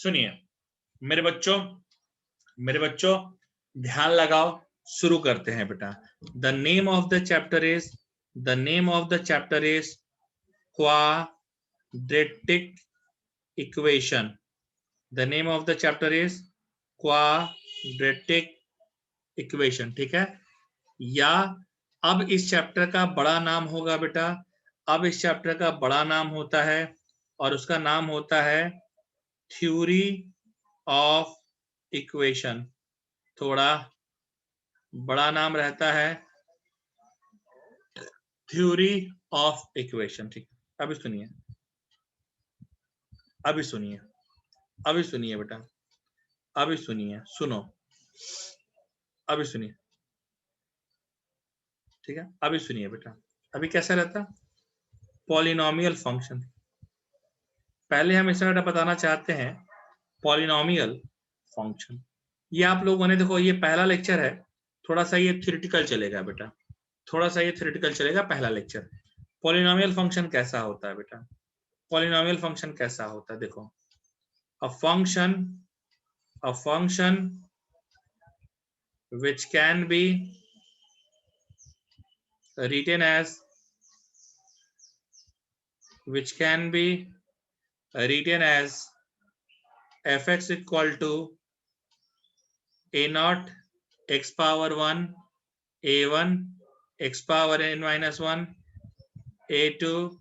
सुनिए मेरे बच्चों ध्यान लगाओ, शुरू करते हैं बेटा। The name of the chapter is quadratic equation. The name of the chapter is quadratic equation, ठीक है। या अब इस चैप्टर का बड़ा नाम होगा बेटा, अब इस चैप्टर का बड़ा नाम होता है और उसका नाम होता है थ्योरी ऑफ इक्वेशन। थोड़ा बड़ा नाम रहता है थ्योरी ऑफ इक्वेशन, ठीक है। अभी सुनिए बेटा, अभी सुनिए, सुनो, अभी सुनिए, ठीक है। अभी सुनिए बेटा, अभी कैसा रहता पॉलिनोमियल फंक्शन। पहले हम इसका बताना चाहते हैं पॉलिनोमियल फंक्शन। ये आप लोगों ने देखो, ये पहला लेक्चर है, थोड़ा सा ये थ्योरेटिकल चलेगा बेटा, थोड़ा सा ये थ्योरेटिकल चलेगा पहला लेक्चर। पॉलिनोमियल फंक्शन कैसा होता है बेटा, पॉलिनोमियल फंक्शन कैसा होता है, देखो a function which can be written as fx equal to a naught x power 1 a1 x power n minus 1 a2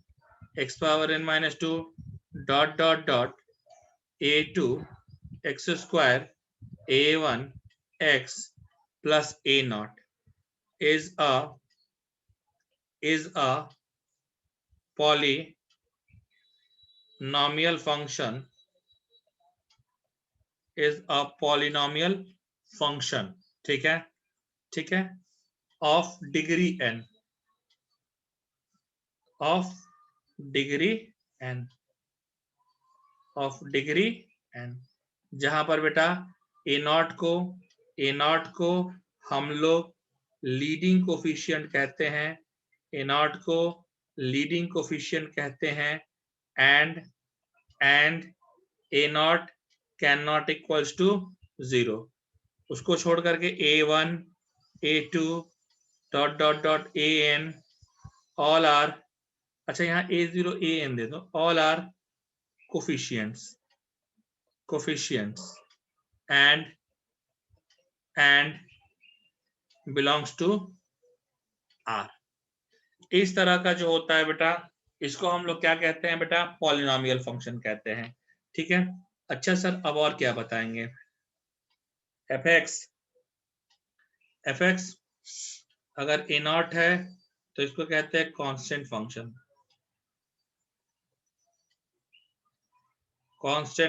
x power n minus 2 dot dot dot a2 x square a1 x plus a naught is a polynomial function, ठीक है, ठीक है, of degree n, जहां पर बेटा a not को हम लोग लीडिंग कोफिशिएंट कहते हैं, a नॉट को लीडिंग कोफिशिएंट कहते हैं, and a not can not equals to 0। उसको छोड़ करके a1 a2 dot dot dot an all are, अच्छा यहाँ a0 an दे दो, all are coefficients and belongs to R। इस तरह का जो होता है बेटा, इसको हम लोग क्या कहते हैं बेटा, पॉलिनोमियल फंक्शन कहते हैं, ठीक है। अच्छा सर, अब और क्या बताएंगे, fx अगर a नॉट है तो इसको कहते हैं कांस्टेंट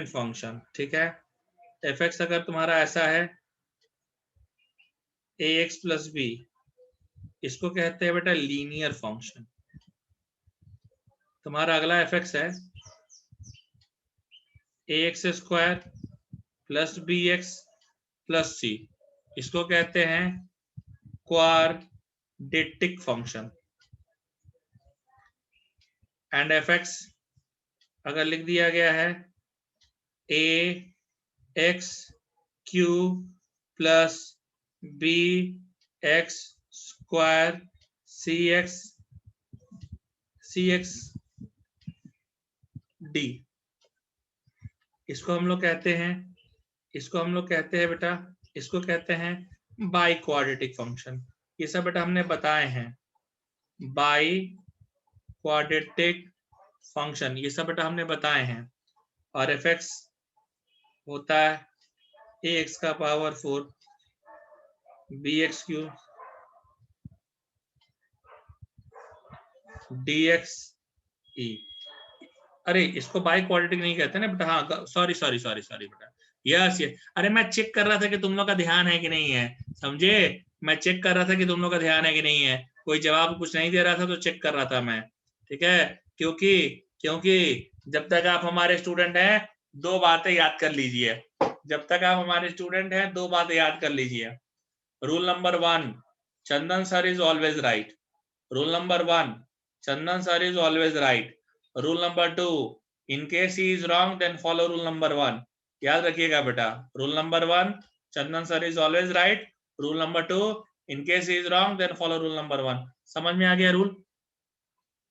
फंक्शन, ठीक है। fx अगर तुम्हारा ऐसा है ax प्लस b, इसको कहते हैं बेटा लीनियर फंक्शन। तुम्हारा अगला fx है ax square plus bx plus c, इसको कहते हैं क्वाड्रेटिक फंक्शन। एंड fx अगर लिख दिया गया है ax cube plus bx square cx d, इसको हम लोग कहते हैं बेटा, इसको कहते हैं बाई क्वाड्रेटिक फंक्शन। ये सब बेटा हमने बताए हैं, बाई क्वाड्रेटिक फंक्शन ये सब बेटा हमने बताए हैं। और fx होता है ax का power 4 bx cube dx e। अरे इसको बाई क्वाड्रेटिक नहीं कहते ना बेटा, हाँ सॉरी बेटा, यस ये, अरे मैं चेक कर रहा था कि तुम लोग का ध्यान है कि नहीं है, समझे, मैं चेक कर रहा था कि तुम लोग का ध्यान है कि नहीं है, कोई जवाब कुछ नहीं दे रहा था तो चेक कर रहा था मैं, ठीक है। क्योंकि जब तक आप हमारे स्टूडेंट हैं, दो बातें याद कर लीजिए, जब तक आप हमारे स्टूडेंट हैं दो बातें याद कर लीजिए। Rule number 1, Chandan sir is always right. Rule number 1, Chandan sir is always right. Rule number 2, in case he is wrong then follow rule number 1। याद रखिएगा बेटा, rule number 1, Chandan sir is always right, rule number 2, in case is wrong then follow rule number 1। समझ में आ गया rule?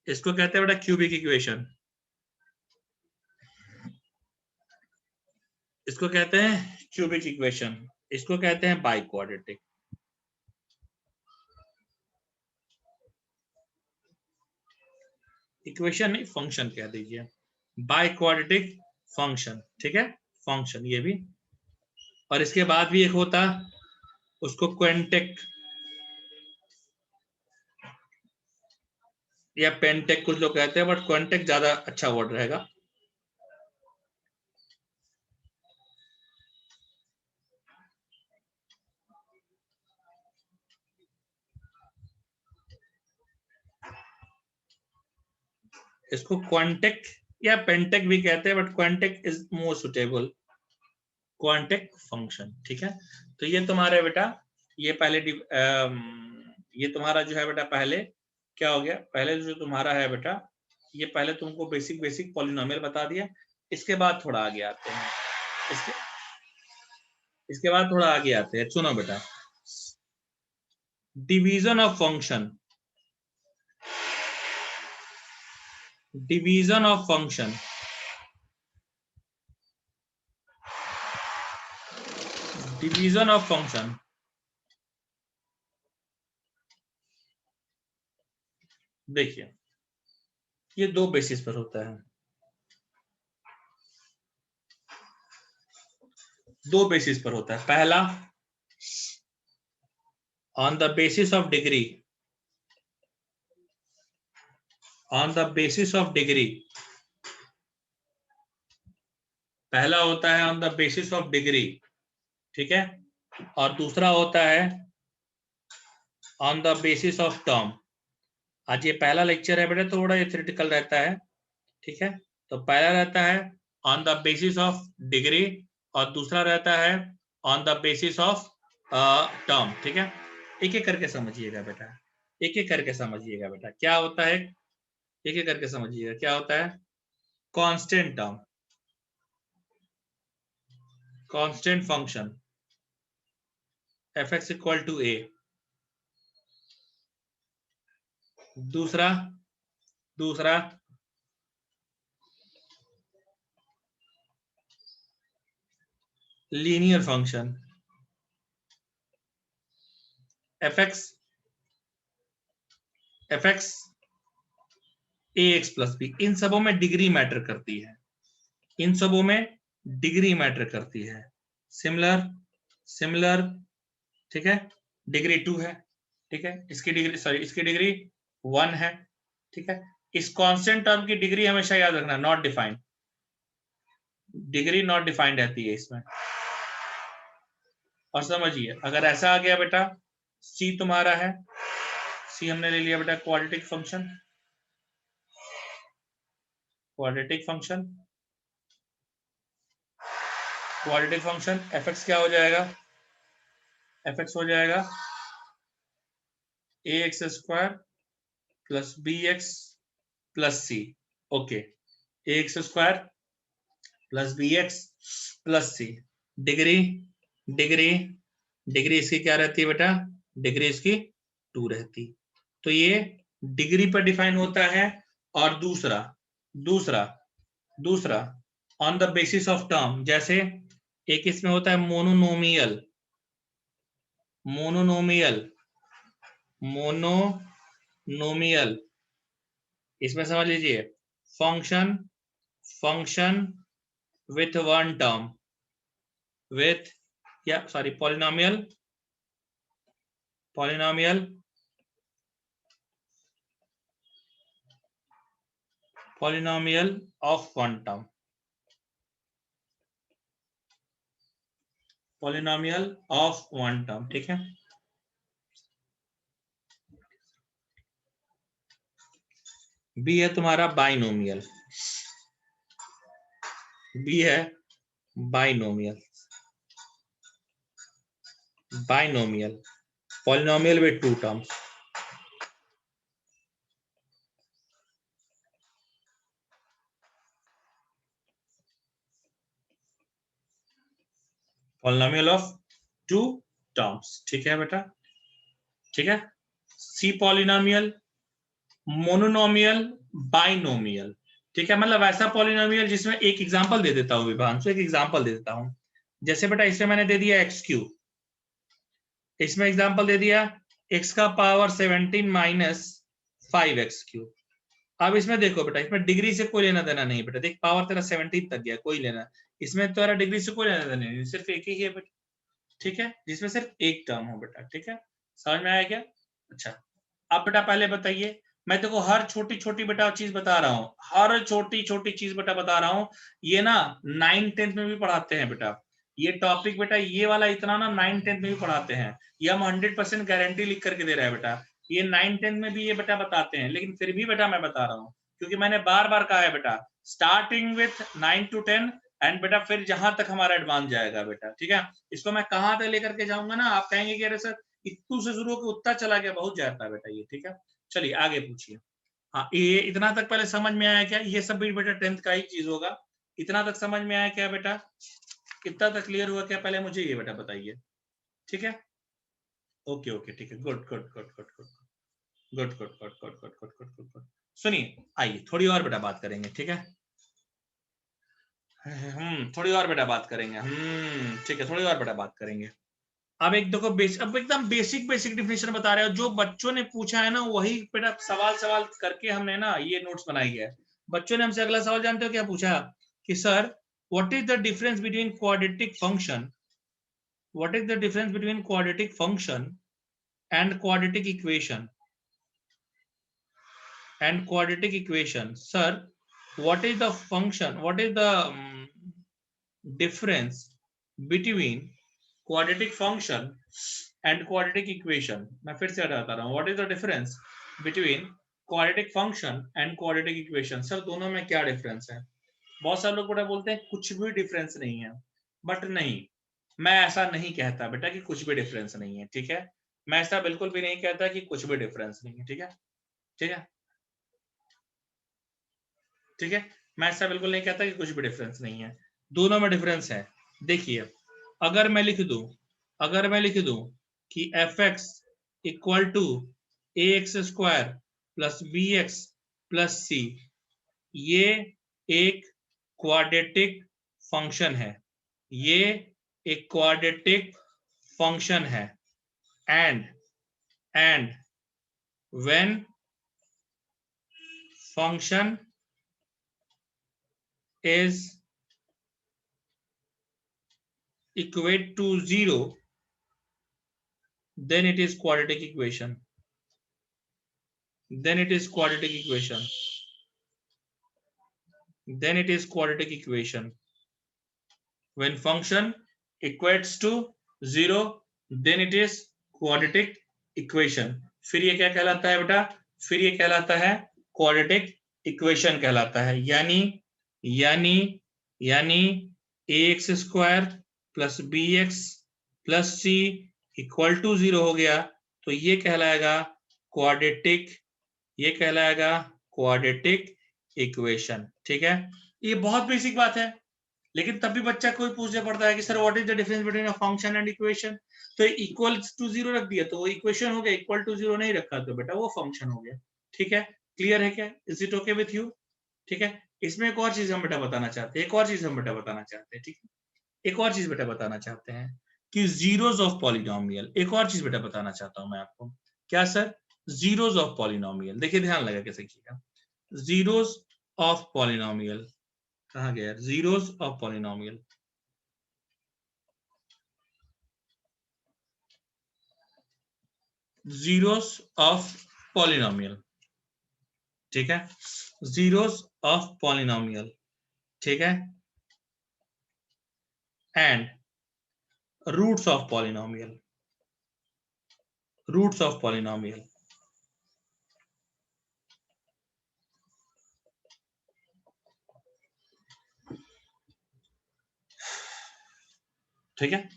इसको कहते हैं बेटा क्यूबिक इक्वेशन, इसको कहते हैं क्यूबिक इक्वेशन, इसको कहते हैं बाई क्वाड्रेटिक। इक्वेशन नहीं, फंक्शन कह दीजिए, बाई क्वाड्रेटिक फंक्शन, ठीक है, फंक्शन ये भी। और इसके बाद भी एक होता, उसको क्वेंटेक या पेंटेक कुछ लोग कहते हैं, बट क्वेंटेक ज्यादा अच्छा वर्ड रहेगा। इसको क्वांटेक या पेंटेक भी कहते हैं, but quantic is more suitable, quantic function, ठीक है। तो ये तुम्हारे बेटा, ये पहले ये तुम्हारा जो है बेटा, पहले क्या हो गया, पहले जो तुम्हारा है बेटा, ये पहले तुमको बेसिक बेसिक पॉलिनोमियल बता दिया। इसके बाद थोड़ा आगे आते हैं, इसके बाद थोड़ा आगे आते हैं। सुनो बेटा, division of function, division of function, division of function. देखिए, ये दो बेसिस पर होता है, दो बेसिस पर होता है। पहला, on the basis of degree, on the basis of degree, पहला होता है on the basis of degree, ठीक है। और दूसरा होता है on the basis of term. आज ये पहला लेक्चर है बेटा, थोड़ा ये थ्योरेटिकल रहता है, ठीक है। तो पहला रहता है on the basis of degree, और दूसरा रहता है on the basis of term, ठीक है। एक एक करके समझिएगा बेटा, एक एक करके समझिएगा बेटा क्या होता है, एक एक करके समझिएगा क्या होता है। Constant term, constant function f(x) equal to a। दूसरा, दूसरा linear function f(x), f(x) ax plus b। इन सबों में डिग्री मैटर करती है, इन सबों में डिग्री मैटर करती है। सिमिलर, सिमिलर, ठीक है, डिग्री 2 है, ठीक है। इसकी डिग्री, सॉरी, इसकी डिग्री 1 है, ठीक है। इस कांस्टेंट टर्म की डिग्री हमेशा याद रखना, not defined, degree not defined रहती है इसमें। और समझिए, अगर ऐसा आ गया बेटा, सी तुम्हारा है, सी हमने ले लिया बेटा quadratic function, quadratic function, quadratic function f(x) क्या हो जाएगा, f(x) हो जाएगा ax² plus bx plus c। Okay, ax² plus bx plus c। Degree, degree, degree इसकी क्या रहती है बेटा, डिग्री इसकी 2 रहती। तो ये डिग्री पर डिफाइन होता है। और दूसरा, दूसरा, दूसरा on the basis of term, जैसे एक इसमें होता है मोनोनोमियल, मोनोनोमियल, मोनोनोमियल, इसमें समझ लीजिए function, function with one term, with, या sorry, polynomial, polynomial, polynomial of one term, polynomial of one term, ठीक है। बी है तुम्हारा बाइनोमियल, बी है binomial, binomial, polynomial with 2 terms. Polynomial of two terms, ठीक है बेटा, ठीक है। सी पॉलिनोमियल, मोनोनोमियल, बाइनोमियल, ठीक है, मतलब ऐसा पॉलिनोमियल जिसमें एक एग्जांपल दे देता हूं विभांशु, एक एग्जांपल दे देता हूं। जैसे बेटा इसमें मैंने दे दिया एक्स क्यू, इसमें एग्जांपल दे दिया x का पावर 17 माइनस 5x क्यू। अब इसमें देखो बेटा, इसमें डिग्री से कोई लेना देना नहीं बेटा, देख पावर तेरा 17 तक गया, कोई लेना, इसमें तेरा डिग्री से कोई लेना देना नहीं, सिर्फ एक ही है बेटा, ठीक है, जिसमें सिर्फ एक टर्म हो बेटा, ठीक है, समझ में आया क्या? अच्छा, अब बेटा पहले बताइए, मैं देखो हर छोटी छोटी बेटा चीज बता रहा हूँ, हर छोटी छोटी चीज बेटा बता रहा हूँ, ये ना 9th-10th में भी पढ़ाते हैं बेटा, ये टॉपिक बेटा ये वाला इतना ना 9th-10th में भी पढ़ाते हैं, ये हम 100% गारंटी लिख करके दे रहे हैं बेटा, ये 9th-10th में भी ये बेटा बताते हैं, लेकिन फिर भी बेटा मैं बता रहा हूँ, क्योंकि मैंने बार बार कहा है बेटा, स्टार्टिंग विथ 9 to 10 एंड बेटा फिर जहां तक हमारा एडवांस जाएगा बेटा, ठीक है, इसको मैं कहां तक लेकर के जाऊंगा ना, आप कहेंगे कि अरे सर इतू से शुरू होकर उत्ता चला गया, बहुत जाता है बेटा ये, ठीक है, चलिए आगे पूछिए। हाँ, ये इतना तक पहले समझ में आया क्या? ये सब भी बेटा 10th का ही चीज होगा, इतना तक समझ में आया क्या बेटा? कितना तक क्लियर हुआ क्या? पहले मुझे ये बेटा बताइए, ठीक है, ओके ओके, ठीक है, good good good good good good good good good good good good good good. सुनिए, आइए थोड़ी और बेटा बात करेंगे, ठीक है, थोड़ी और बेटा बात करेंगे, ठीक है, थोड़ी और बेटा बात करेंगे। अब एक देखो अब एकदम बेसिक बेसिक डिफिनेशन बता रहे हो, जो बच्चों ने पूछा है ना वही बेटा सवाल सवाल करके हमने ना ये नोट्स बनाई है। बच्चों ने हमसे अगला सवाल जानते हो क्या पूछा कि sir what is the difference between quadratic function, what is the difference between quadratic function and quadratic equation, and quadratic equation, sir what is the function, what is the difference between quadratic function and quadratic equation? मैं फिर से बताता रहा हूँ, what is the difference between quadratic function and quadratic equation? Sir दोनों में क्या difference है? बहुत सारे लोग बेटा बोलते हैं कुछ भी डिफरेंस नहीं है, बट नहीं, मैं ऐसा नहीं कहता बेटा कि कुछ भी डिफरेंस नहीं है, ठीक है, मैं ऐसा बिल्कुल भी नहीं कहता कि कुछ भी डिफरेंस नहीं है, ठीक है, ठीक है, ठीक है, मैं ऐसा बिल्कुल नहीं कहता कि कुछ भी डिफरेंस नहीं है, दोनों में डिफरेंस है। देखिए अगर मैं लिख दूं कि F X equal to A X square plus B X plus C, ये एक क्वाड्रेटिक फंक्शन है, ये एक क्वाड्रेटिक फंक्शन है, and when function is equate to 0, then it is quadratic equation, then it is quadratic equation, then it is quadratic equation. When function equates to 0, then it is quadratic equation. फिर ये क्या कहलाता है बेटा? फिर ये कहलाता है quadratic equation कहलाता है, यानी यानी यानी ax square plus B X plus C equal to 0 हो गया, तो ये कहलाएगा क्वाड्रेटिक, ये कहलाएगा क्वाड्रेटिक इक्वेशन, ठीक है, ये बहुत बेसिक बात है, लेकिन तब भी बच्चा कोई पूछने पड़ता है कि sir what is the difference between a function and equation, तो इक्वल टू 0 रख दिया तो वो इक्वेशन हो गया, इक्वल टू 0 नहीं रखा तो बेटा वो फंक्शन हो गया, ठीक है, क्लियर है क्या? Is it okay with you? ठीक है, इसमें एक और चीज हम बेटा बताना चाहते हैं, एक और चीज हम बेटा बताना चाहते हैं, ठीक है, एक और चीज बेटा बताना चाहते हैं कि जीरोस ऑफ पॉलिनोमियल, एक और चीज बेटा बताना चाहता हूं मैं आपको, क्या सर? जीरोस ऑफ पॉलिनोमियल, देखिए ध्यान लगा कैसे किया, जीरोस ऑफ पॉलिनोमियल, कहा गया zeros of polynomial, zeros of polynomial, ठीक है, जीरोस ऑफ पॉलिनोमियल, ठीक है, and roots of polynomial, roots of polynomial, ठीक है,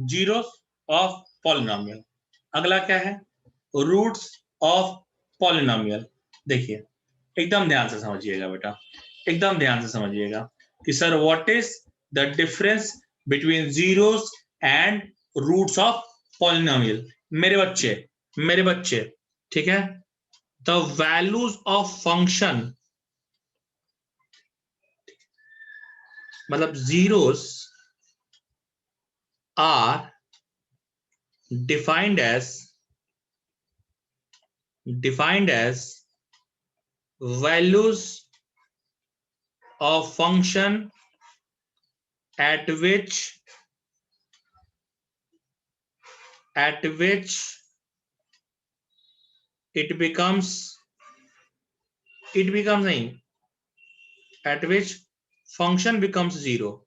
जीरोस ऑफ पॉलिनोमियल, अगला क्या है? Roots of polynomial. देखिए एकदम ध्यान से समझिएगा बेटा, एकदम ध्यान से समझिएगा कि sir what is the difference between zeros and roots of polynomial. मेरे बच्चे, ठीक है, the values of function, मतलब zeros are defined as values of function at which it becomes नहीं, at which function becomes zero.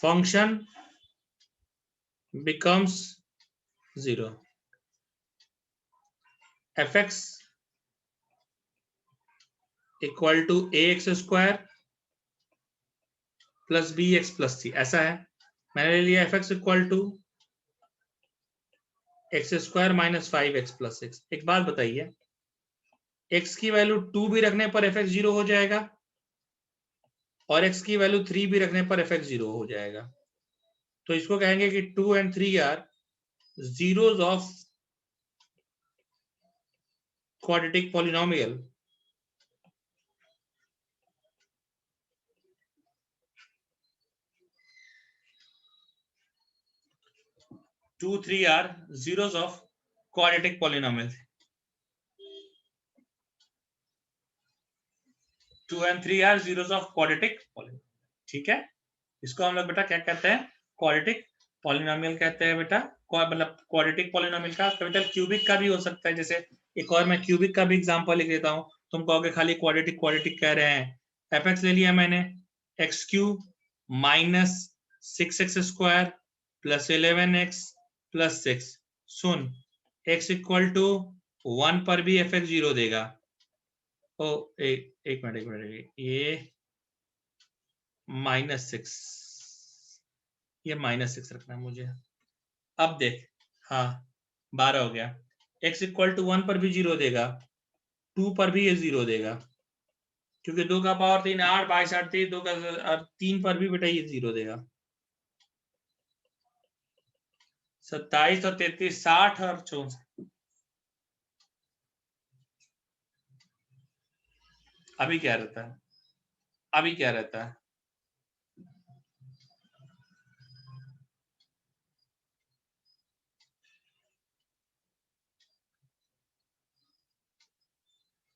Function becomes zero. fx equal to ax square plus bx plus c, ऐसा है. मैंने ले लिया fx equal to X square minus 5x plus 6. एक बात बताइए, x की वैल्यू 2 भी रखने पर fx 0 हो जाएगा और x की वैल्यू 3 भी रखने पर fx 0 हो जाएगा. तो इसको कहेंगे कि 2 and 3 are zeros of quadratic polynomial. Two, 3 are zeros of quadratic polynomial. 2 and 3 are zeros of quadratic polynomial. ठीक है, इसको हम लोग बेटा क्या कहते हैं, क्वाड्रेटिक पॉलिनोमियल कहते हैं बेटा. मतलब क्वाड्रेटिक पॉलिनोमियल का कैपिटल क्यूबिक का भी हो सकता है. जैसे एक और मैं क्यूबिक का भी एग्जांपल लिख देता हूं. तुम कहोगे खाली क्वाड्रेटिक कह रहे हैं. एफ ले लिया मैंने, X cube minus 6x square plus 11x plus 6. सुन, x इक्वल टू 1 पर भी एफ 0 देगा. ओ एक मिनट, ये -6, ये -6 रखना है मुझे. अब देख, हाँ 12 हो गया. x इक्वल टू 1 पर भी 0 देगा, 2 पर भी ये 0 देगा, क्योंकि 2 का पावर 3 8 22 8 3, 2 का 3 पर भी बेटा ये 0 देगा. 27 और 33 60 और 64. अभी क्या रहता है,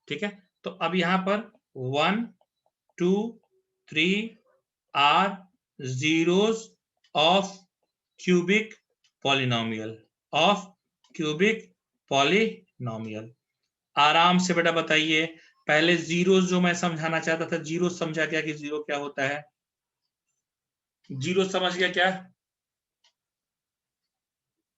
ठीक है. तो अब यहां पर 1 2 3 are zeros of cubic polynomial. आराम से बेटा बताइए. पहले जीरो जो मैं समझाना चाहता था, जीरो समझा क्या कि जीरो क्या होता है, जीरो समझ गया क्या.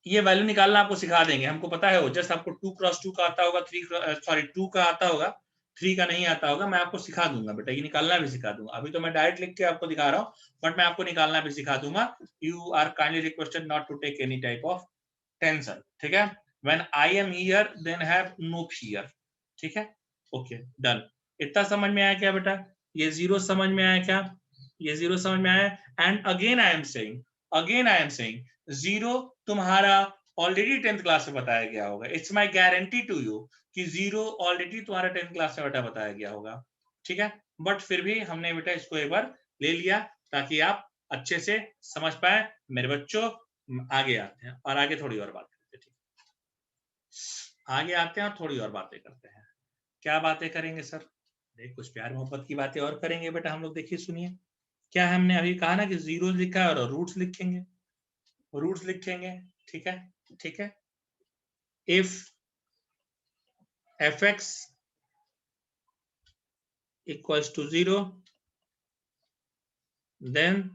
ये वैल्यू निकालना आपको सिखा देंगे, हमको पता है. वो जस्ट आपको 2x2 का आता होगा, 2 का आता होगा, 3 का नहीं आता होगा. मैं आपको सिखा दूंगा बेटा, ये निकालना भी सिखा दूंगा. अभी तो मैं डायरेक्ट लिख के आपको दिखा रहा हूँ, बट मैं आपको निकालना भी सिखा दूंगा. You are kindly requested not to take any type of tension. ठीक है, when I am here then have no fear. ठीक है, ओके डन. इतना समझ में आया क्या बेटा, ये जीरो समझ में आया क्या, ये जीरो समझ में आया. And again I am saying zero तुम्हारा ऑलरेडी 10th क्लास में बताया गया होगा. It's my guarantee to you कि जीरो ऑलरेडी तुम्हारा 10th क्लास में बेटा बताया गया होगा. ठीक है, बट फिर भी हमने बेटा इसको एक बार ले लिया ताकि आप अच्छे से समझ पाए. मेरे बच्चों आगे आते हैं और आगे थोड़ी और बात करते हैं. आगे आते हैं और थोड़ी और बातें करते हैं. क्या बातें करेंगे सर, देख कुछ प्यार मोहब्बत की बातें और करेंगे बेटा हम लोग. देखिए सुनिए, क्या हमने अभी कहा ना कि जीरो लिखा है और रूट्स लिखेंगे. ठीक है. If fx equals to 0, then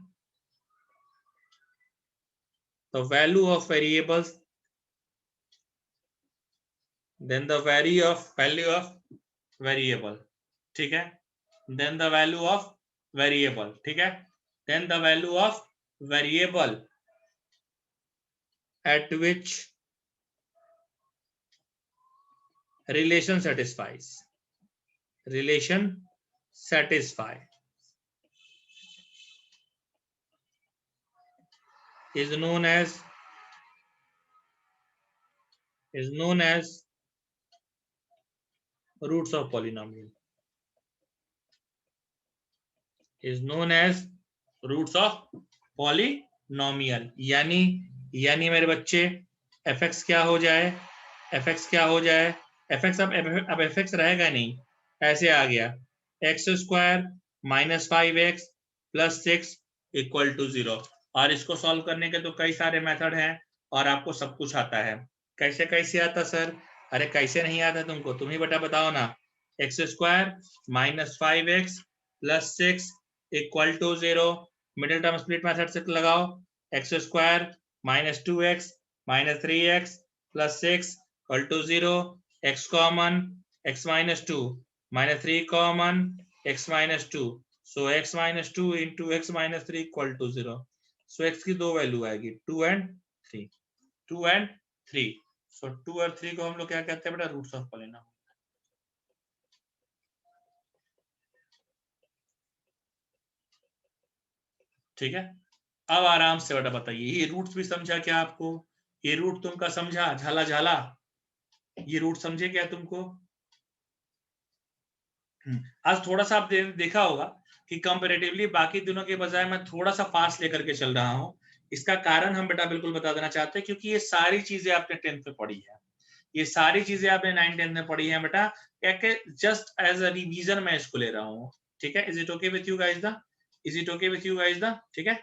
the value of variables, then the value of variable. ठीक है, then the value of variable. ठीक है, then the value of variable at which relation satisfies. is known as roots of polynomial, is known as roots of polynomial। यानी मेरे बच्चे fx क्या हो जाए, fx क्या हो जाए, fx अब fx रहेगा नहीं, ऐसे आ गया x square minus 5x plus 6 equal to 0। और इसको सॉल्व करने के तो कई सारे मेथड हैं और आपको सब कुछ आता है। कैसे कैसे आता सर? अरे कैसे नहीं आता तुमको, तुम ही बेटा बताओ ना। X square minus 5x plus 6 equal to 0, middle term split method से लगाओ, X square minus 2x minus 3x plus 6 equal to 0, x common, x minus 2 minus 3 common, x minus 2, so x minus 2 into x minus 3 equal to 0। So x की दो value आएगी 2 and 3, 2 and 3। सो 2 और 3 को हम लोग क्या कहते हैं बेटा? Roots of polynomial. ठीक है, अब आराम से बेटा बताइए, ये रूट्स भी समझा क्या आपको? ये रूट तुमका समझा? झाला झाला, ये रूट समझे क्या तुमको? आज थोड़ा सा आप देखा होगा कि कंपैरेटिवली बाकी दिनों के बजाय मैं थोड़ा सा फास्ट लेकर के चल रहा हूं। इसका कारण हम बेटा बिल्कुल बता देना चाहते हैं, क्योंकि ये सारी चीजें आपने 10th में पढ़ी है, ये सारी चीजें आपने 9th 10th में पढ़ी है बेटा, क्या कि जस्ट एज अ रिवीजन मैं इसको ले रहा हूँ। ठीक है, is it okay with you guys the, is it okay with you guys the? ठीक है,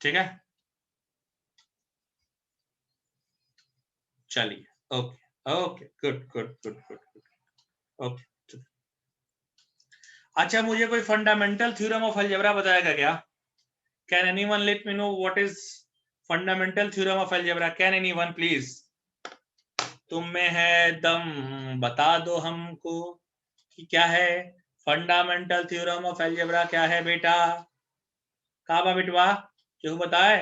ठीक है, चलिए, okay okay, good good good good good, okay. अच्छा, मुझे कोई फंडामेंटल थ्योरम ऑफ अलजेब्रा बताएगा क्या? Can anyone let me know what is fundamental theorem of algebra? Can anyone please? तुम में है दम, बता दो हमको कि क्या है फंडामेंटल थ्योरम ऑफ अलजेब्रा, क्या है बेटा? कहा बेटवा, क्यों बताए?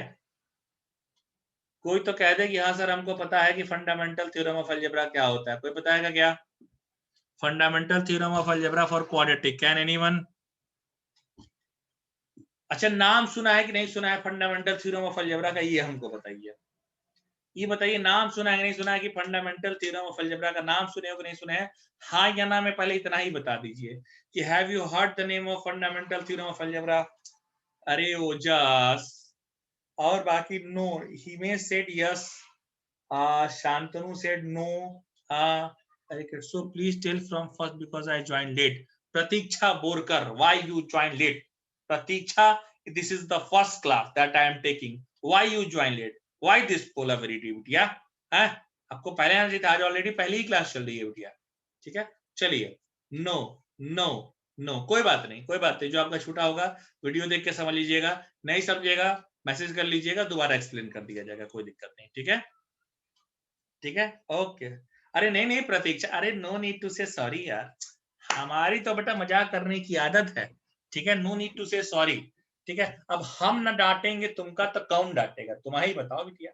कोई तो कह दे कि हाँ सर हमको पता है कि फंडामेंटल थ्योरम ऑफ अलजेब्रा क्या होता है। कोई बताएगा क्या? Fundamental theorem of algebra for quadratic, can anyone? अच्छा, नाम सुना है कि नहीं सुना है फंडामेंटल थ्योरम ऑफ अलजेब्रा का, ये हमको बताइए। ये बताइए, नाम सुना है कि नहीं सुना है कि फंडामेंटल थ्योरम ऑफ अलजेब्रा का? नाम सुने हो कि नहीं सुने हैं? हाँ या ना में पहले इतना ही बता दीजिए कि have you heard the name of fundamental theorem of algebra? अरे ओजस, और बाकी no, he may said yes, Shantanu said no, so please tell from first because I join late. Pratiksha Borkar, why you join late? Pratiksha, this is the first class that I am taking, why you join late, why this polarity बिटिया? है, आपको पहले आना चाहिए था, आज already पहली ही class चल रही है बिटिया। ठीक है, चलिए, नो नो नो, कोई बात नहीं, कोई बात नहीं, जो आपका छूटा होगा वीडियो देख के समझ लीजिएगा, नहीं समझेगा मैसेज कर लीजिएगा, दोबारा एक्सप्लेन कर दिया जाएगा, कोई दिक्कत नहीं। ठीक है, ठीक है, ओके। अरे नहीं नहीं प्रतीक्षा, अरे नो नीड टू से सॉरी यार, हमारी तो बेटा मजाक करने की आदत है। ठीक है, नो नीड टू से सॉरी। ठीक है, अब हम ना डांटेंगे तुमका तो कौन डांटेगा? तुम ही बताओ बिटिया।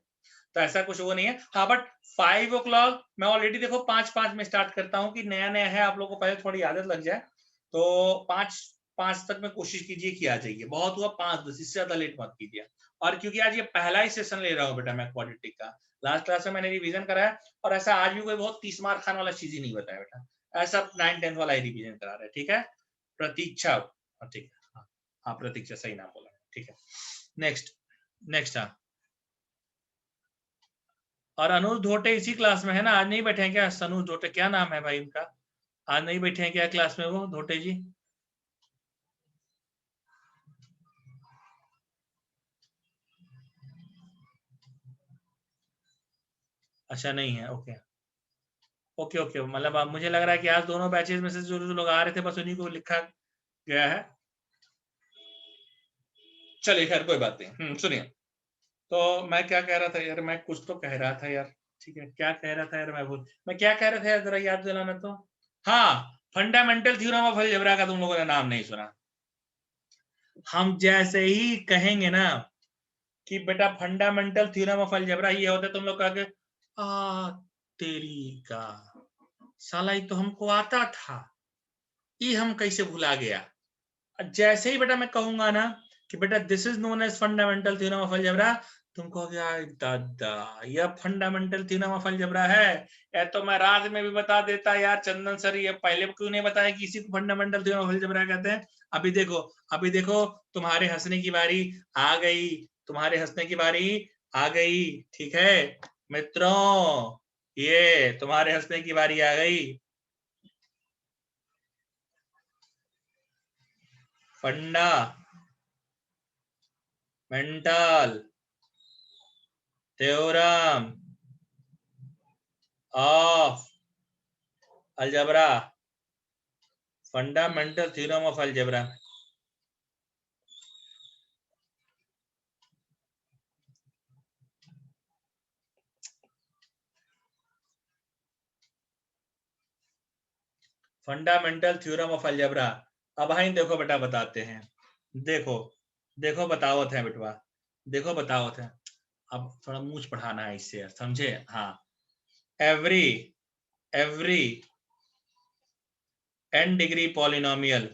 तो ऐसा कुछ वो नहीं है। हाँ, बट 5 o'clock मैं ऑलरेडी देखो 5:05 में स्टार्ट करता हूँ कि नया नया है, आप लोगों को पहले थोड़ी आदत लग जाए। तो 5:05 तक में कोशिश कीजिए कि आ जाइए, बहुत हुआ 5:10, इससे ज्यादा लेट मत कीजिए। और क्योंकि आज ये पहला ही सेशन ले रहा हूँ बेटा मैं क्वाड्रेटिक का, लास्ट क्लास में मैंने रिवीजन कराया, और ऐसा आज भी कोई बहुत 30 मार खाने वाला चीज ही नहीं बताया बेटा, ऐसा 9-10 वाला ही रिवीजन करा रहे हैं। ठीक है, प्रतीक्षा, ठीक है, हाँ हाँ प्रतीक्षा सही नाम बोला। ठीक है, नेक्स्ट नेक्स्ट। हाँ, और अनुज धोटे इसी क्लास में है ना? आज नहीं बैठे हैं क्या? सनुज धोटे, क्या नाम है भाई उनका? आज नहीं बैठे हैं क्या क्लास में वो धोटे जी? अच्छा नहीं है, ओके ओके ओके, मतलब अब मुझे लग रहा है कि आज दोनों बैचेस में से जो जो लोग आ रहे थे बस उन्हीं को लिखा गया है। चलिए खैर कोई बात नहीं। सुनिए, तो मैं क्या कह रहा था यार, मैं कुछ तो कह रहा था यार। ठीक है, क्या कह रहा था यार, मैं क्या कह रहा था यार, जरा याद दिलाना तो। हाँ, फंडामेंटल थ्योरम ऑफ अलजेब्रा का तुम लोगों ने नाम नहीं सुना। हम जैसे ही कहेंगे ना कि बेटा फंडामेंटल थ्योरम ऑफ अलजेब्रा ये होता है, तुम लोग कहोगे आ तेरी का साला, ये तो हमको आता था, ये हम कैसे भुला गया? जैसे ही बेटा मैं कहूंगा ना कि बेटा this is known as fundamental theorem of algebra, तुम कहोगे यार दादा यह फंडामेंटल थ्योरम ऑफ अलजेब्रा है, या तो मैं रात में भी बता देता यार चंदन सर ये पहले क्यों नहीं बताया कि इसी को फंडामेंटल थ्योरम ऑफ अलजेब्रा कहते हैं। अभी देखो तुम्हारे हंसने की बारी आ गई, तुम्हारे हंसने की बारी आ गई, ठीक है मित्रों, ये तुम्हारे हंसने की बारी आ गई। Fundamental theorem of algebra, fundamental theorem of algebra. Fundamental theorem of algebra. अब भाई देखो बेटा बताते हैं, देखो देखो बतावत है बेटवा, देखो बतावत है। अब थोड़ा मूछ पढ़ाना है इससे यार, समझे? हाँ, every every n degree polynomial,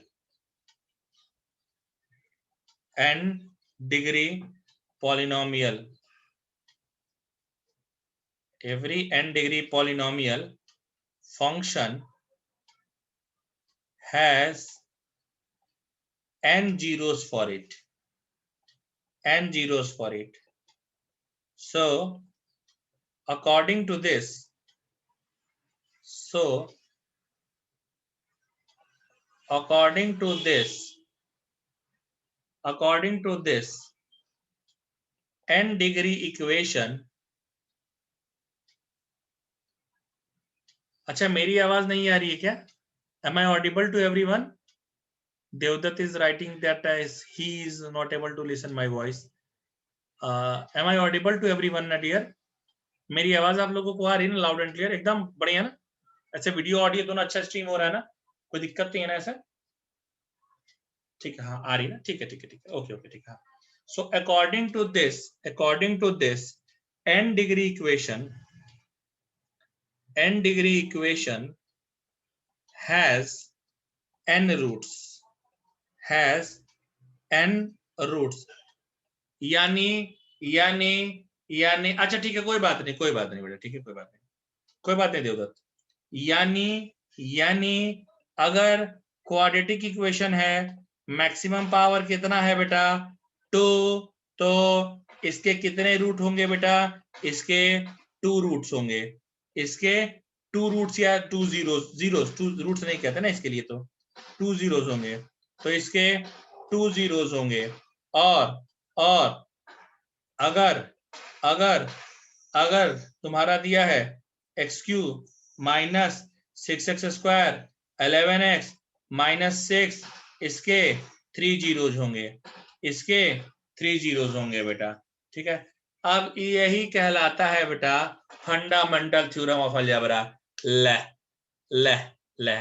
n degree polynomial, every n degree polynomial function has n zeros for it, n zeros for it. So according to this, according to this n degree equation, अच्छा मेरी आवाज नहीं आ रही है क्या? Am I audible to everyone? Devdutt is writing that he is not able to listen my voice. Am I audible to everyone, ना dear? मेरी आवाज आप लोगों को आ रही है ना, लाउड एंड क्लियर एकदम बढ़िया ना? ऐसे वीडियो ऑडियो दोनों अच्छा स्ट्रीम हो रहा है ना? कोई दिक्कत नहीं है ना ऐसा? ठीक है, हाँ आ रही है ना? ठीक है ठीक है ठीक है, ओके ओके ठीक है। So according to this n degree equation has n roots, यानी यानी यानी अच्छा ठीक है, कोई बात नहीं बेटा, ठीक है कोई बात नहीं देवदत्त, यानी अगर क्वाड्रेटिक इक्वेशन है, मैक्सिमम पावर कितना है बेटा? 2, तो इसके कितने रूट होंगे बेटा? इसके 2 रूट्स होंगे, इसके 2 रूट्स या 2 जीरोस 2 रूट्स नहीं कहते ना इसके लिए, तो 2 जीरोस होंगे, तो इसके 2 जीरोस होंगे। और अगर अगर अगर तुम्हारा दिया है x cube minus 6x square 11x minus 6, इसके 3 जीरोज होंगे, इसके 3 जीरोज होंगे बेटा, ठीक है। अब यही कहलाता है बेटा फंडामेंटल थ्योरम ऑफ अलजेब्रा। ले ले ले,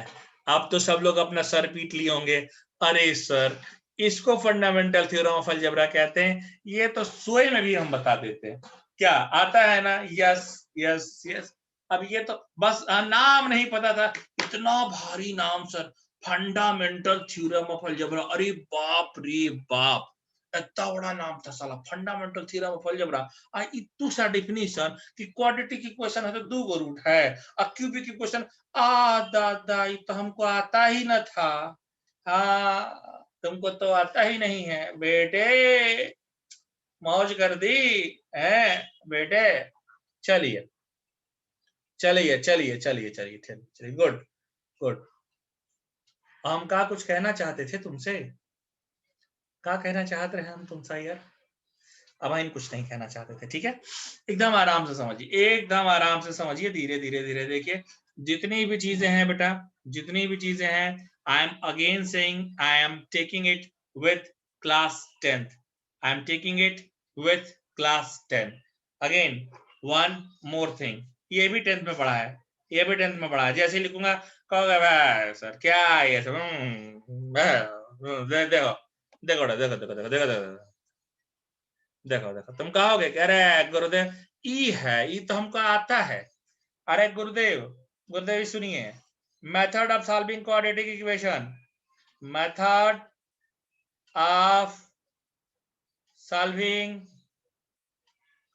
अब तो सब लोग अपना सर पीट लिए होंगे, अरे सर इसको फंडामेंटल थ्योरम ऑफ अलजेब्रा कहते हैं, ये तो सोए में भी हम बता देते हैं, क्या आता है ना? Yes yes yes. अब ये तो बस नाम नहीं पता था, इतना भारी नाम sir, fundamental theorem of algebra, अरे बाप रे बाप, इतना बड़ा नाम था साला, फंडामेंटल थ्योरम ऑफ अलजेब्रा। आ इतू सा डेफिनेशन कि क्वाड्रेटिक इक्वेशन है तो 2 गो रूट है, और क्यूबिक इक्वेशन दादा ये तो हमको आता ही न था। हाँ तुमको तो आता ही नहीं है बेटे, मौज कर दी है बेटे। चलिए चलिए चलिए चलिए चलिए चलिए, गुड गुड। हम का कुछ कहना चाहते थे तुमसे, क्या कहना चाहते रहे हम तुमसे यार? अब हम कुछ नहीं कहना चाहते थे, ठीक है। एकदम आराम से समझिए, एकदम आराम से समझिए, धीरे धीरे धीरे देखिए, जितनी भी चीजें हैं बेटा, जितनी भी चीजें हैं, I am again saying I am taking it with class 10th, I am taking it with class 10। Again one more thing, ये भी 10th में पढ़ा है, ये भी 10th में पढ़ा है, जैसे लिखूंगा कहोगे भाई सर क्या ये सब, देखो देखो देखो देखो देखो देखो देखो देखो देखो, तुम कहोगे कि अरे गुरुदेव ई है, ई तो हमको आता है। अरे गुरुदेव, सुनिए, method of solving quadratic equation, method of solving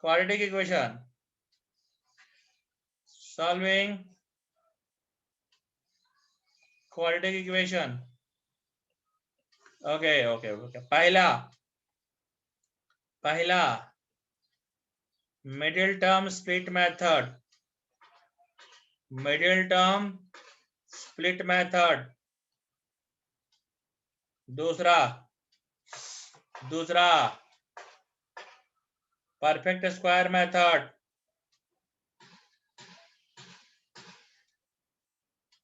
quadratic equation, solving quadratic equation. Okay okay okay, पहला middle term split method, middle term split method. दूसरा perfect square method,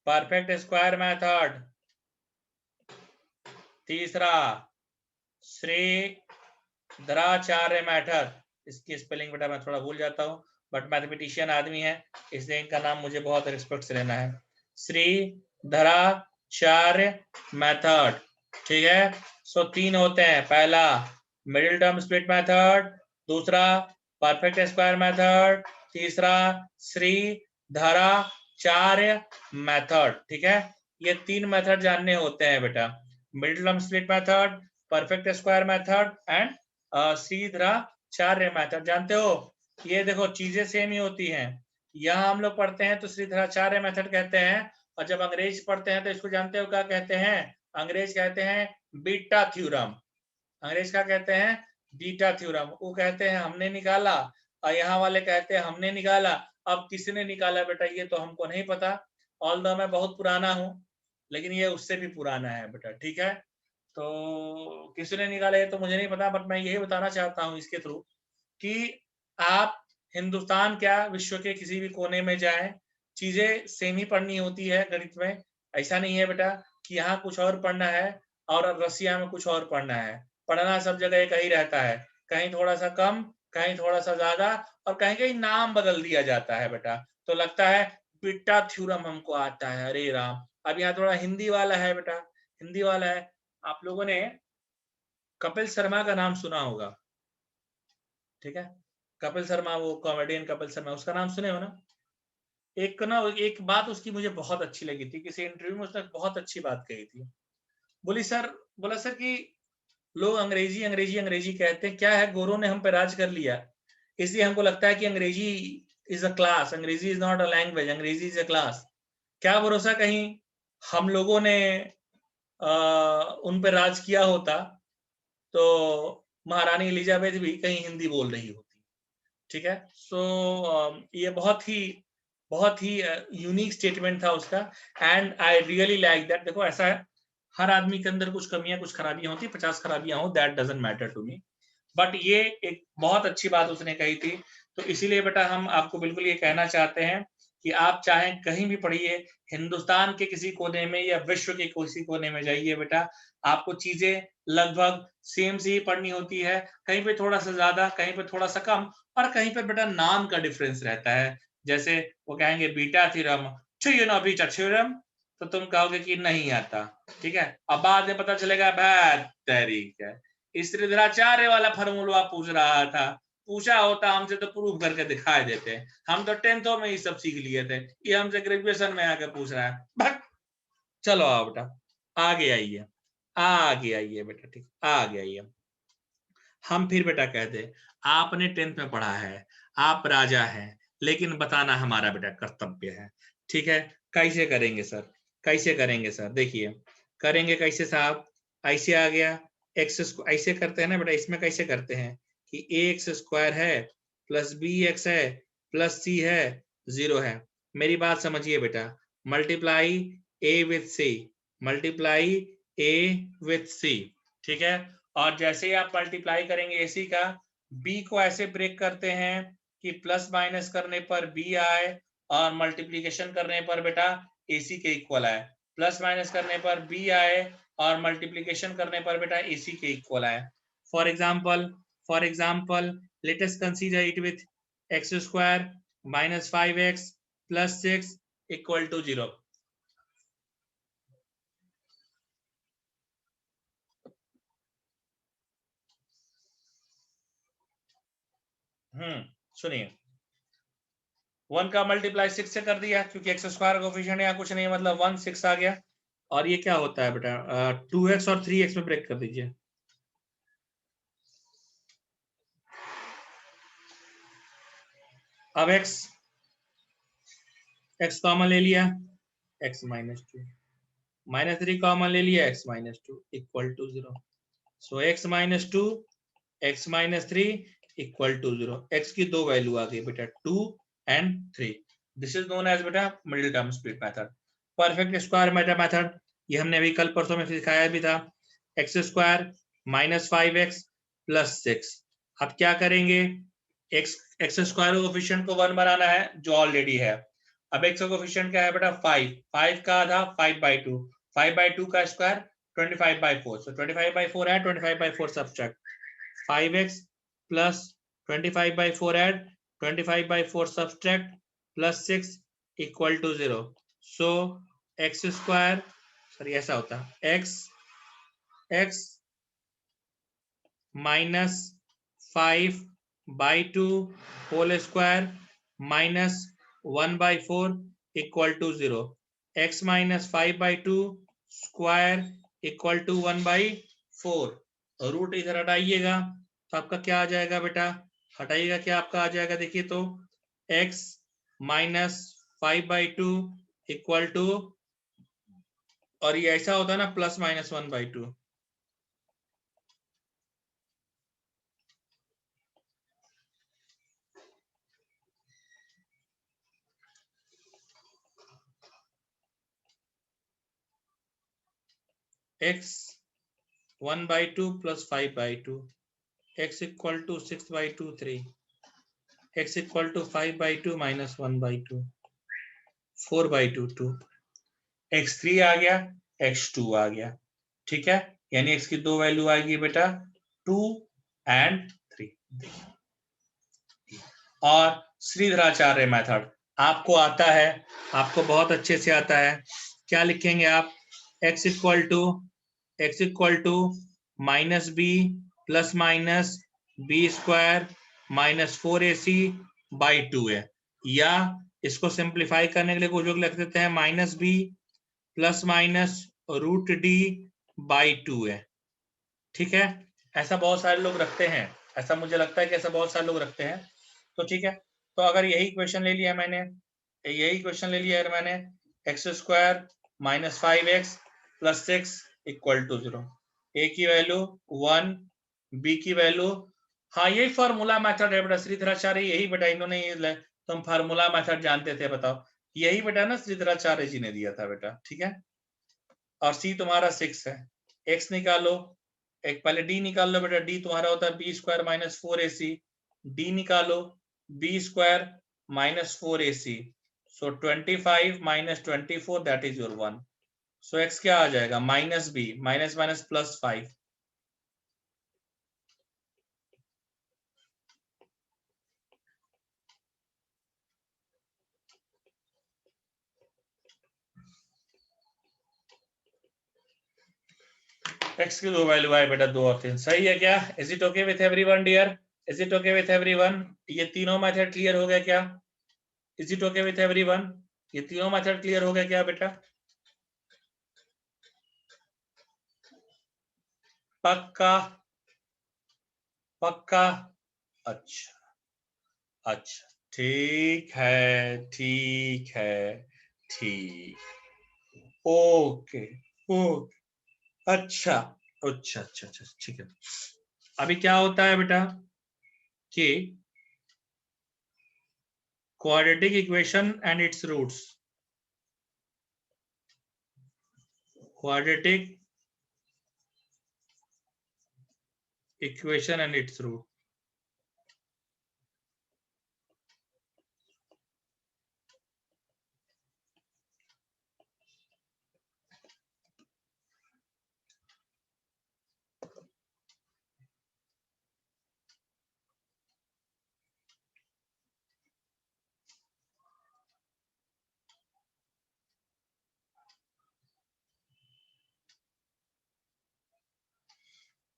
perfect square method. तीसरा श्रीधराचार्य मेथड। इसकी spelling बेटा मैं थोड़ा भूल जाता हूं, बट मैथमेटिशियन आदमी है इसलिए इनका नाम मुझे बहुत रिस्पेक्ट से लेना है। श्रीधराचार्य मेथड, ठीक है। सो 3 होते हैं, पहला मिडिल टर्म स्प्लिट मेथड, दूसरा परफेक्ट स्क्वायर मेथड, तीसरा श्रीधराचार्य मेथड, ठीक है। ये 3 मेथड जानने होते हैं बेटा, middle term split method, perfect square method and Shridharacharya method. जानते हो ये देखो चीजें सेम ही होती हैं। यहाँ हम लोग पढ़ते हैं तो श्रीधराचार्य मेथड कहते हैं, और जब अंग्रेज पढ़ते हैं तो इसको जानते हो क्या कहते हैं? अंग्रेज कहते हैं बीटा थ्योरम। अंग्रेज क्या कहते हैं? Beta theorem. वो कहते हैं हमने निकाला, और यहाँ वाले कहते हैं हमने निकाला। अब किसने निकाला बेटा ये तो हमको नहीं पता, ऑल्दो मैं बहुत पुराना हूँ, लेकिन ये उससे भी पुराना है बेटा, ठीक है। तो किसने निकाला ये तो मुझे नहीं पता, बट मैं यही बताना चाहता हूँ इसके थ्रू कि आप हिंदुस्तान क्या विश्व के किसी भी कोने में जाएं, चीजें सेम ही पढ़नी होती है गणित में। ऐसा नहीं है बेटा कि यहाँ कुछ और पढ़ना है और रसिया में कुछ और पढ़ना है। पढ़ना सब जगह एक ही रहता है, कहीं थोड़ा सा कम, कहीं थोड़ा सा ज्यादा, और कहीं कहीं नाम बदल दिया जाता है बेटा। तो लगता है बीटा थ्योरम हमको आता है, अरे राम। अब यहाँ थोड़ा हिंदी वाला है बेटा, हिंदी वाला है। आप लोगों ने कपिल शर्मा का नाम सुना होगा, ठीक है। कपिल शर्मा, वो कॉमेडियन कपिल शर्मा, उसका नाम सुने हो ना। एक बात उसकी मुझे बहुत अच्छी लगी थी, किसी इंटरव्यू में उसने बहुत अच्छी बात कही थी। बोला सर कि लोग अंग्रेजी अंग्रेजी अंग्रेजी कहते हैं, क्या है गोरों ने हम पे राज कर लिया, इसलिए हमको लगता है कि अंग्रेजी इज अ क्लास, अंग्रेजी इज नॉट अ लैंग्वेज, अंग्रेजी इज अ क्लास। क्या भरोसा कहीं हम लोगों ने उन पे राज किया होता तो महारानी एलिजाबेथ भी कहीं हिंदी बोल रही होती, ठीक है। सो ये बहुत ही यूनिक स्टेटमेंट था उसका, and I really like that. देखो ऐसा है, हर आदमी के अंदर कुछ कमियां कुछ खराबियां होती, 50 खराबियां हो, that doesn't matter to me, but ये एक बहुत अच्छी बात उसने कही थी। तो इसीलिए बेटा हम आपको बिल्कुल ये कहना चाहते हैं कि आप चाहे कहीं भी पढ़िए, हिंदुस्तान के किसी कोने में या विश्व के किसी कोने में जाइए बेटा, आपको चीजें लगभग सेम से ही पढ़नी होती है, कहीं पे थोड़ा सा ज्यादा, कहीं पे थोड़ा सा कम, और कहीं पे बेटा नाम का डिफरेंस रहता है। जैसे वो कहेंगे beta theorem, you know beta theorem, तो तुम कहोगे कि नहीं आता, ठीक है। अब बाद में पता चलेगा तरीक है, श्रीधराचार्य वाला फार्मूला पूछ रहा था, पूछा होता हमसे तो प्रूफ करके दिखाई देते, हम तो 10th में ही सब सीख लिए थे, ये हमसे ग्रेजुएशन में आके पूछ रहा है। चलो आओ बेटा, आगे आइए, आगे आइए बेटा, ठीक, आगे आइए। हम फिर बेटा कहते आपने 10th में पढ़ा है, आप राजा हैं, लेकिन बताना हमारा बेटा कर्तव्य है, ठीक है। कैसे करेंगे सर, कैसे करेंगे सर? देखिए करेंगे कैसे साहब, ऐसे आ गया एक्स, ऐसे करते हैं ना बेटा, इसमें कैसे करते हैं कि ए एक्स स्क्वायर है प्लस बी एक्स है प्लस सी है, 0 है। मेरी बात समझिए बेटा, multiply A with C, multiply A with C, ठीक है। और जैसे ही आप मल्टीप्लाई करेंगे एसी का, बी को ऐसे ब्रेक करते हैं कि प्लस माइनस करने पर बी आए, और मल्टीप्लीकेशन करने पर बेटा एसी के इक्वल आए, प्लस माइनस करने पर बी आए, और मल्टीप्लीकेशन करने पर बेटा एसी के इक्वल आए। For example let us consider it with X square minus 5x plus 6 equal to 0। सुनिए, 1 का मल्टीप्लाई 6 से कर दिया, क्योंकि एक्स स्क्वायर कोफिशिएंट यहाँ कुछ नहीं, मतलब 1 6 आ गया। और ये क्या होता है बेटा, 2x और 3x में ब्रेक कर दीजिए, अब x कॉमन ले लिया, x माइनस 2, -3 कॉमन ले लिया, x minus 2 equal to 0। So x minus 2 x minus 3 equal to 0। x की दो वैल्यू आ गई बेटा 2 and 3। This is known as बेटा middle term split method. Perfect square method ये हमने अभी कल परसों में सिखाया भी था। X square minus 5x plus 6। अब क्या करेंगे, एक्स स्क्वायर कोफिशिएंट को 1 बनाना है जो ऑलरेडी है। अब एक्स कोफिशिएंट क्या है बेटा 5 का आधा 5/2, 5/2 का स्क्वायर 25/4। सो 25/4 है, 25/4 subtract 5x plus 25/4 add 25/4 subtract plus 6 equal to 0। So X square sorry ऐसा होता है x minus 5/2 whole square minus 1/4 equal to 0। x minus 5/2 square equal to 1/4। Root इधर हटाइएगा तो आपका क्या आ जाएगा बेटा, हटाइएगा क्या आपका आ जाएगा, देखिए तो x माइनस 5/2 इक्वल टू, और ये ऐसा होता है ना plus minus 1/2। x 1/2 plus 5/2, x equal to 6/2 3, x equal to 5/2 minus 1/2, 4/2 2, x3 आ गया, x2 आ गया। ठीक है, यानी x की दो वैल्यू आएगी बेटा 2 एंड 3। और श्रीधराचार्य मेथड आपको आता है, आपको बहुत अच्छे से आता है। क्या लिखेंगे आप, x equal to minus B plus minus B square minus 4ac/2 है, या इसको सिंप्लीफाई करने के लिए कुछ लोग लिख देते हैं minus B plus minus root D by 2 है। ठीक है, ऐसा बहुत सारे लोग रखते हैं, ऐसा मुझे लगता है कि ऐसा बहुत सारे लोग रखते हैं। तो ठीक है, तो अगर यही क्वेश्चन ले लिया मैंने, X square minus 5x plus 6 equal to 0, A की वैल्यू 1, बी की वैल्यू, हाँ यही फार्मूला मेथड है बेटा श्रीधराचार्य, यही बेटा इन्होंने ये, तो हम फार्मूला मेथड जानते थे, बताओ यही बेटा ना श्रीधराचार्य जी ने दिया था बेटा। ठीक है, और सी तुम्हारा 6 है, एक्स निकालो, एक पहले डी निकाल लो बेटा, डी तुम्हारा होता है B square minus 4ac, D निकालो B square minus 4ac, so 25 minus 24 that is your 1। सो एक्स क्या आ जाएगा, minus B, minus minus plus 5, X की दो वैल्यू आए बेटा 2 और 3, सही है क्या? Is it okay with everyone dear? Is it okay with everyone? ये तीनों मेथड क्लियर हो गया क्या? Is it okay with everyone? ये तीनों मेथड क्लियर हो गया क्या बेटा? पक्का पक्का? अच्छा अच्छा, ठीक है ठीक है ठीक, ओके ओके, अच्छा अच्छा अच्छा अच्छा ठीक है। अभी क्या होता है बेटा कि quadratic equation and its roots, quadratic equation and its root,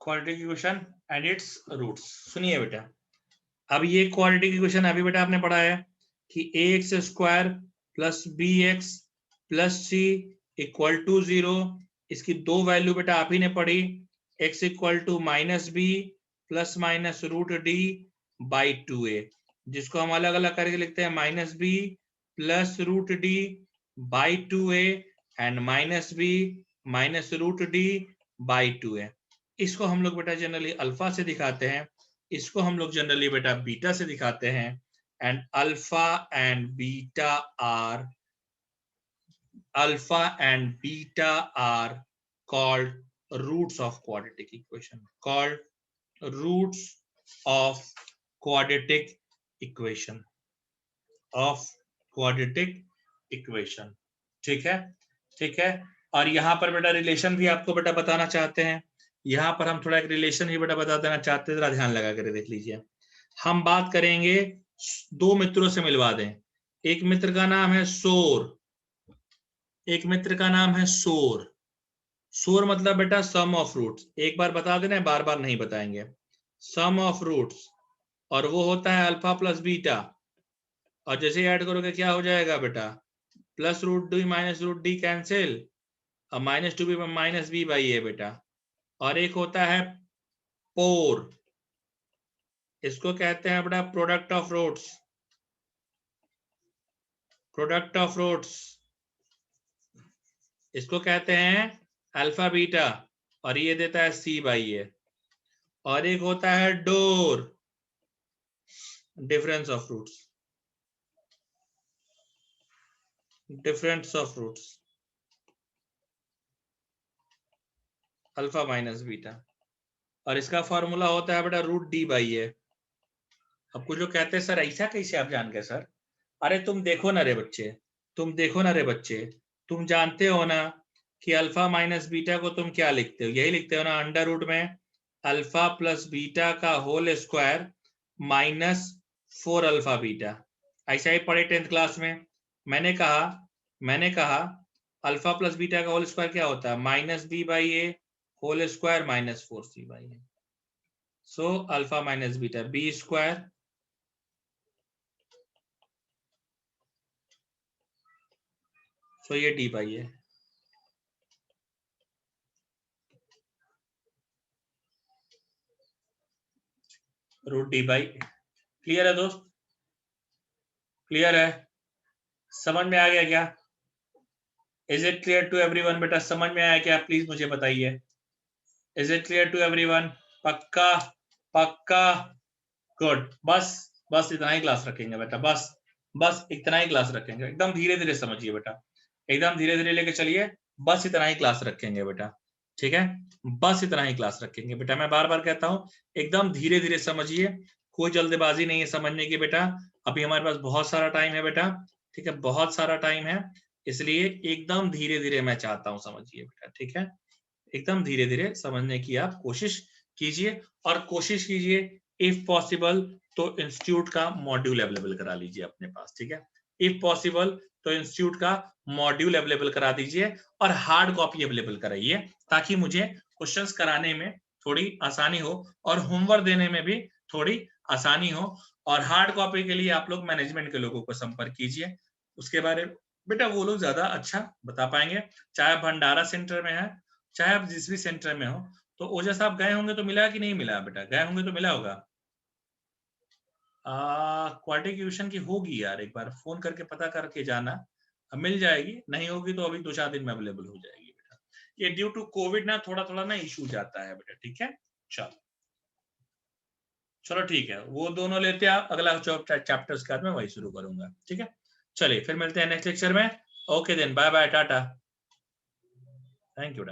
quadratic equation and its roots. सुनिए बेटा, अब ये क्वाड्रेटिक इक्वेशन अभी बेटा आपने पढ़ा है कि ax square plus bx plus c equal to 0, इसकी दो वैल्यू बेटा आप ही ने पढ़ी, x equal to minus B plus minus root D by 2a। जिसको हम अलग अलग करके लिखते हैं minus B plus root D by 2a and minus B minus root D by 2a। इसको हम लोग बेटा जनरली अल्फा से दिखाते हैं, इसको हम लोग जनरली बेटा बीटा से दिखाते हैं, and alpha and beta are called roots of quadratic equation, called roots of quadratic equation, ठीक है, ठीक है। और यहाँ पर बेटा रिलेशन भी आपको बेटा बताना चाहते हैं, यहाँ पर हम थोड़ा एक रिलेशन ही बेटा बता देना चाहते हैं, जरा ध्यान लगा कर देख लीजिए। हम बात करेंगे, दो मित्रों से मिलवा दें, एक मित्र का नाम है सोर, एक मित्र का नाम है सोर। सोर मतलब बेटा सम ऑफ रूट्स, एक बार बता देना, बार बार नहीं बताएंगे, सम ऑफ रूट्स, और वो होता है अल्फा प्लस बीटा, और जैसे ऐड करोगे क्या हो जाएगा बेटा, plus root D minus root D cancel, और minus two B minus B by A बेटा। और एक होता है पोर, इसको कहते हैं बेटा product of roots, product of roots, इसको कहते हैं अल्फा बीटा, और ये देता है सी बाई ए। और एक होता है डोर, difference of roots, difference of roots, alpha minus beta, और इसका फॉर्मूला होता है बेटा रूट डी बाई ए। अब कुछ लोग कहते हैं सर ऐसा कैसे आप जान गए सर? अरे तुम देखो ना रे बच्चे, तुम देखो ना रे बच्चे, तुम जानते हो ना कि अल्फा माइनस बीटा को तुम क्या लिखते हो, यही लिखते हो ना, अंडर रूट में अल्फा प्लस बीटा का whole square minus 4 alpha beta. ऐसा ही पढ़े 10th क्लास में, मैंने कहा अल्फा प्लस बीटा का होल स्क्वायर क्या होता है, minus B by A whole square minus 4c by A. So alpha minus beta B square so ये डी बाई है, रूट डी बाई। क्लियर है दोस्त, क्लियर है, समझ में आ गया क्या? Is it clear to everyone? बेटा समझ में आया क्या, प्लीज मुझे बताइए, is it clear to everyone? पक्का पक्का, गुड। बस बस इतना ही क्लास रखेंगे बेटा, बस बस इतना ही क्लास रखेंगे, एकदम धीरे धीरे समझिए बेटा, एकदम धीरे धीरे लेके चलिए, बस इतना ही क्लास रखेंगे बेटा, ठीक है, बस इतना ही क्लास रखेंगे बेटा। मैं बार बार कहता हूँ एकदम धीरे धीरे समझिए, कोई जल्दबाजी नहीं है समझने की बेटा, अभी हमारे पास बहुत सारा टाइम है बेटा, ठीक है, बहुत सारा टाइम है, इसलिए एकदम धीरे धीरे मैं चाहता हूँ समझिए बेटा, ठीक है, एकदम धीरे धीरे समझने की आप कोशिश कीजिए, और कोशिश कीजिए इफ पॉसिबल तो इंस्टीट्यूट का मॉड्यूल अवेलेबल करा लीजिए अपने पास, ठीक है, इफ पॉसिबल तो इंस्टीट्यूट का मॉड्यूल अवेलेबल करा दीजिए, और हार्ड कॉपी अवेलेबल कराइए, ताकि मुझे क्वेश्चंस कराने में थोड़ी आसानी हो, और होमवर्क देने में भी थोड़ी आसानी हो। और हार्ड कॉपी के लिए आप लोग मैनेजमेंट के लोगों को संपर्क कीजिए, उसके बारे में बेटा वो लोग ज्यादा अच्छा बता पाएंगे, चाहे भंडारा सेंटर में है, चाहे आप जिस भी सेंटर में हो। तो ओझा साहब गए होंगे तो मिला कि नहीं मिला बेटा, गए होंगे तो मिला होगा। क्वाड्रेटिक इक्वेशन की होगी यार, एक बार फोन करके पता करके जाना, मिल जाएगी, नहीं होगी तो अभी 2-4 दिन में अवेलेबल हो जाएगी बेटा, ये ड्यू टू कोविड ना थोड़ा थोड़ा ना इशू जाता है बेटा, ठीक है, चलो चलो ठीक है, वो दोनों लेते हैं, अगला चैप्टर के बाद में वही शुरू करूंगा, ठीक है, चलिए फिर मिलते हैं नेक्स्ट लेक्चर में, okay then, bye bye, tata, thank you.